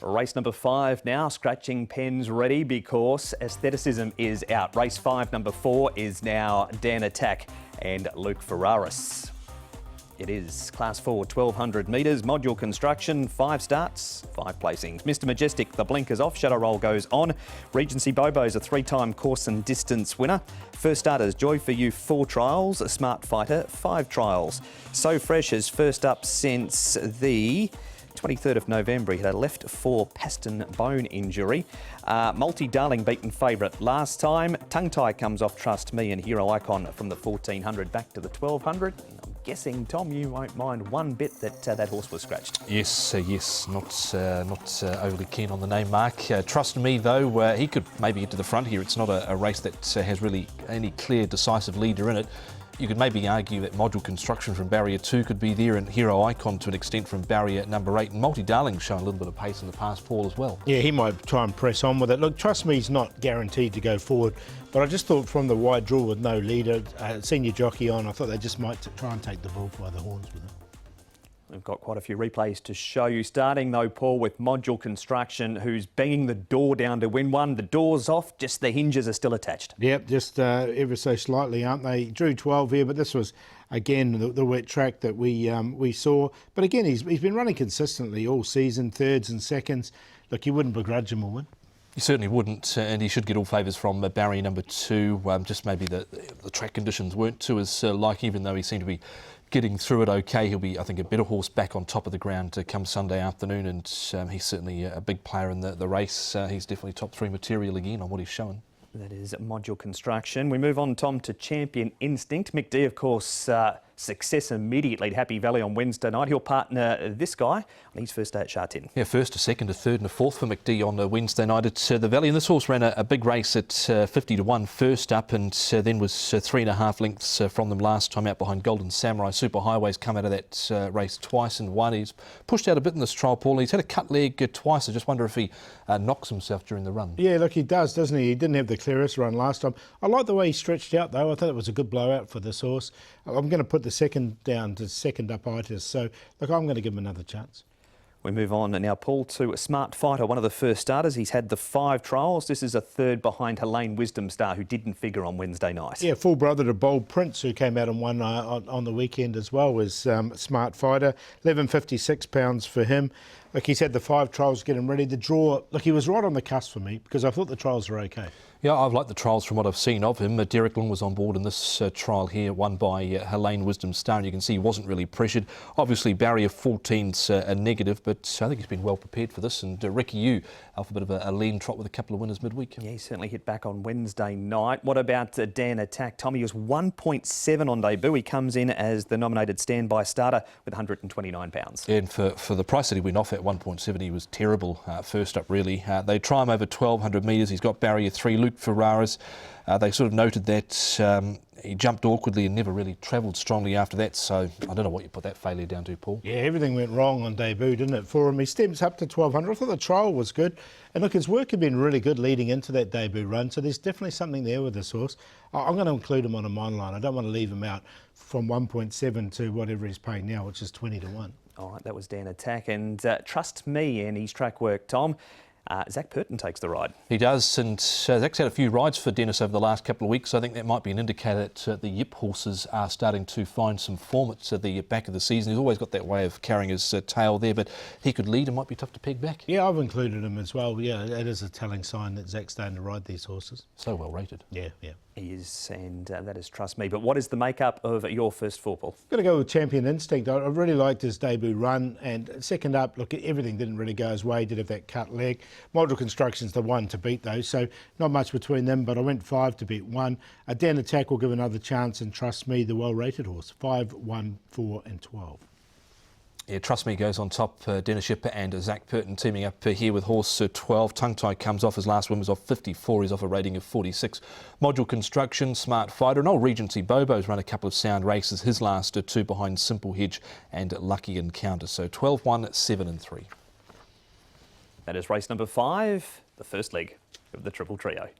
Race number 5 now, scratching pens ready because aestheticism is out. Race 5, number 4 is now Dan Attack and Luke Ferraris. It is Class 4, 1200 metres, module construction, 5 starts, 5 placings. Mr Majestic, the blinkers off, shadow roll goes on. Regency Bobo's a 3-time course and distance winner. First starters, Joy for You 4 trials, a Smart Fighter 5 trials. So Fresh is first up since the 23rd of November. He had a left 4 Paston bone injury. Multi-Darling beaten favourite last time. Tongue Tie comes off Trust Me and Hero Icon from the 1400 back to the 1200. I'm guessing, Tom, you won't mind one bit that that horse was scratched. Yes, not overly keen on the name, Mark. Trust Me, though, he could maybe get to the front here. It's not a race that has really any clear, decisive leader in it. You could maybe argue that module construction from barrier 2 could be there, and Hero Icon to an extent from barrier number 8. And Multi-Darling's shown a little bit of pace in the past, Paul, as well. Yeah, he might try and press on with it. Look, Trust Me's not guaranteed to go forward, but I just thought from the wide draw with no leader, senior jockey on, I thought they just might try and take the bull by the horns with it. We've got quite a few replays to show you. Starting though, Paul, with module construction, who's banging the door down to win one. The door's off, just the hinges are still attached. Yep, just ever so slightly, aren't they? Drew 12 here, but this was, again, the wet track that we saw. But again, he's been running consistently all season, thirds and seconds. Look, you wouldn't begrudge him a win. You certainly wouldn't, and he should get all favours from barrier number 2. Just maybe the track conditions weren't to his like, even though he seemed to be getting through it okay. He'll be, I think, a better horse back on top of the ground come Sunday afternoon, and he's certainly a big player in the race. He's definitely top 3 material again on what he's shown. That is module construction. We move on, Tom, to Champion Instinct. Mick D, of course, success immediately at Happy Valley on Wednesday night. He'll partner this guy on his first day at Sha Tin. Yeah, first, a second, a third and a fourth for Mick D on Wednesday night at the Valley. And this horse ran a big race at 50 to 1 first up, and then was 3.5 lengths from them last time out behind Golden Samurai. Superhighway's come out of that race twice and won. He's pushed out a bit in this trial, Paul. He's had a cut leg twice. I just wonder if he knocks himself during the run. Yeah, look, he does, doesn't he? He didn't have the clearest run last time. I like the way he stretched out, though. I thought it was a good blowout for this horse. I'm going to put the second down to second up itis. So, look, I'm going to give him another chance. We move on now, Paul, to a Smart Fighter, one of the first starters. He's had the 5 trials. This is a third behind Helene Wisdom Star, who didn't figure on Wednesday night. Yeah, full brother to Bold Prince, who came out and won on the weekend as well, was Smart Fighter. £11.56 for him. Look, he's had the 5 trials getting ready. The draw, look, he was right on the cusp for me because I thought the trials were okay. Yeah, I've liked the trials from what I've seen of him. Derek Long was on board in this trial here, won by Helene Wisdom Star, and you can see he wasn't really pressured. Obviously, barrier 14's a negative, but I think he's been well prepared for this. And Ricky Yu, off a bit of a lean trot with a couple of winners midweek. Yeah, he certainly hit back on Wednesday night. What about Dan Attack? Tommy was 1.7 on debut. He comes in as the nominated standby starter with £129. And for the price that he went off at 1.7, he was terrible first up, really. They try him over 1200 metres. He's got barrier 3. Luke Ferraris, they sort of noted that he jumped awkwardly and never really travelled strongly after that, so I don't know what you put that failure down to, Paul. Yeah, everything went wrong on debut, didn't it, for him? He steps up to 1200. I thought the trial was good, and look, his work had been really good leading into that debut run, so there's definitely something there with this horse. I'm going to include him on a mon line. I don't want to leave him out from 1.7 to whatever he's paying now, which is 20 to 1. All right, that was Dan Attack, and Trust Me and his track work, Tom. Zach Purton takes the ride. He does, and Zach's had a few rides for Dennis over the last couple of weeks. I think that might be an indicator that the Yip horses are starting to find some form at the back of the season. He's always got that way of carrying his tail there, but he could lead and might be tough to peg back. Yeah, I've included him as well. Yeah, it is a telling sign that Zach's starting to ride these horses. So well rated. Yeah, yeah. He is, and that is Trust Me. But what is the makeup of your first 4, Paul? I'm going to go with Champion Instinct. I really liked his debut run, and second up, look, everything didn't really go his way. He did have that cut leg. Module Construction's the one to beat, though, so not much between them, but I went 5 to beat 1. Dan Attack will give another chance, and Trust Me, the well-rated horse, 5, 1, 4 and 12. Yeah, Trust Me goes on top. Dennis Shipper and Zach Purton teaming up here with horse 12. Tongue Tie comes off. His last win was off 54. He's off a rating of 46. Module Construction, Smart Fighter, and old Regency Bobo's run a couple of sound races. His last 2 behind Simple Hedge and Lucky Encounter. So 12, 1, 7 and 3. That is race number 5, the first leg of the Triple Trio.